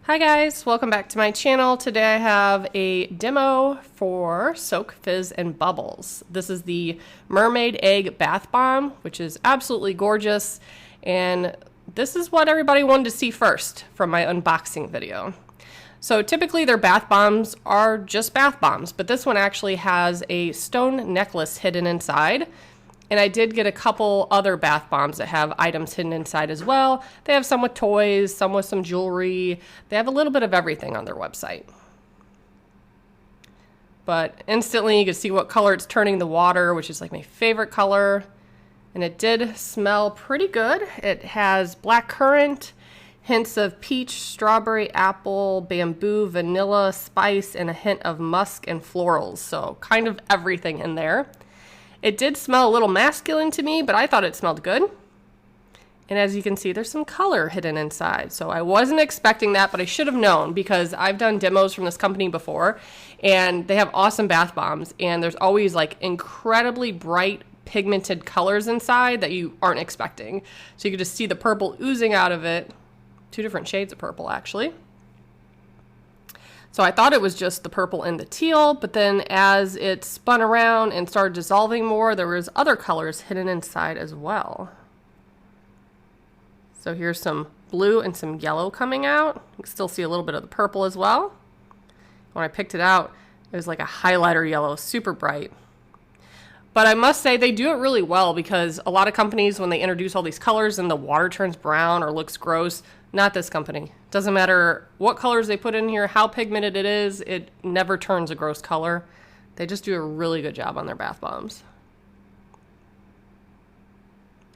Hi guys, welcome back to my channel. Today I have a demo for Soak, Fizz, and Bubbles. This is the Mermaid Egg Bath Bomb, which is absolutely gorgeous, and this is what everybody wanted to see first from my unboxing video. So typically their bath bombs are just bath bombs, but this one actually has a stone necklace hidden inside. And I did get a couple other bath bombs that have items hidden inside as well. They have some with toys, some with some jewelry. They have a little bit of everything on their website. But instantly you can see what color it's turning the water, which is like my favorite color. And it did smell pretty good. It has black currant, hints of peach, strawberry, apple, bamboo, vanilla, spice, and a hint of musk and florals. So kind of everything in there. It did smell a little masculine to me, but I thought it smelled good. And as you can see, there's some color hidden inside. So I wasn't expecting that, but I should have known because I've done demos from this company before and they have awesome bath bombs. And there's always like incredibly bright pigmented colors inside that you aren't expecting. So you can just see the purple oozing out of it. Two different shades of purple actually. So I thought it was just the purple and the teal, but then as it spun around and started dissolving more, there was other colors hidden inside as well. So here's some blue and some yellow coming out. You can still see a little bit of the purple as well. When I picked it out, it was like a highlighter yellow, super bright. But I must say they do it really well because a lot of companies, when they introduce all these colors and the water turns brown or looks gross, not this company. Doesn't matter what colors they put in here, how pigmented it is, it never turns a gross color. They just do a really good job on their bath bombs.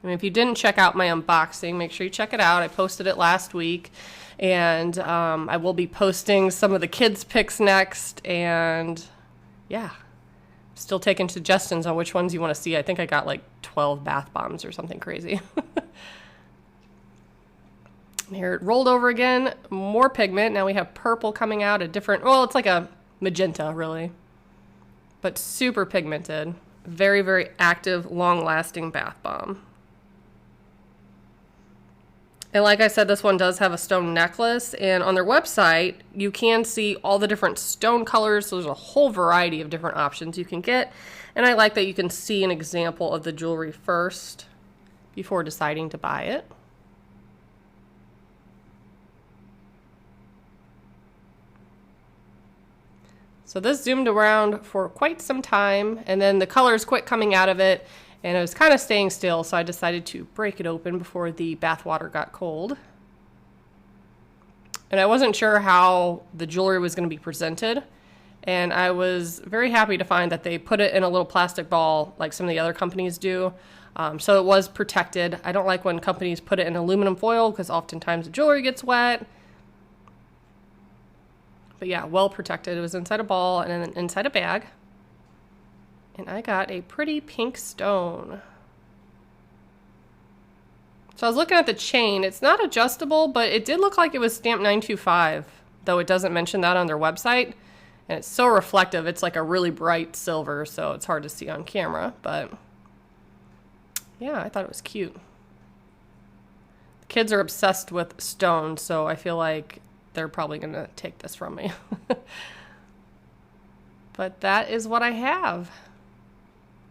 I mean, if you didn't check out my unboxing, make sure you check it out. I posted it last week, and I will be posting some of the kids' picks next, and yeah. Still taking suggestions on which ones you want to see. I think I got like 12 bath bombs or something crazy. Here it rolled over again, more pigment. Now we have purple coming out, a different, well, it's like a magenta really, but super pigmented. Very, very active, long-lasting bath bomb. And like I said, this one does have a stone necklace, and on their website, you can see all the different stone colors. So there's a whole variety of different options you can get. And I like that you can see an example of the jewelry first before deciding to buy it. So this zoomed around for quite some time, and then the colors quit coming out of it, and it was kind of staying still, so I decided to break it open before the bath water got cold. And I wasn't sure how the jewelry was going to be presented, and I was very happy to find that they put it in a little plastic ball like some of the other companies do. So it was protected. I don't like when companies put it in aluminum foil because oftentimes the jewelry gets wet. But yeah, well protected. It was inside a ball and then inside a bag. And I got a pretty pink stone. So I was looking at the chain. It's not adjustable, but it did look like it was stamped 925, though it doesn't mention that on their website. And it's so reflective. It's like a really bright silver, so it's hard to see on camera. But yeah, I thought it was cute. The kids are obsessed with stones, so I feel like they're probably going to take this from me. But that is what I have.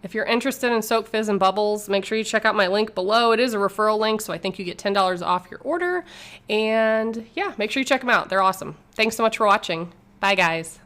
If you're interested in Soak, Fizz, and Bubbles, make sure you check out my link below. It is a referral link, so I think you get $10 off your order. And yeah, make sure you check them out. They're awesome. Thanks so much for watching. Bye, guys.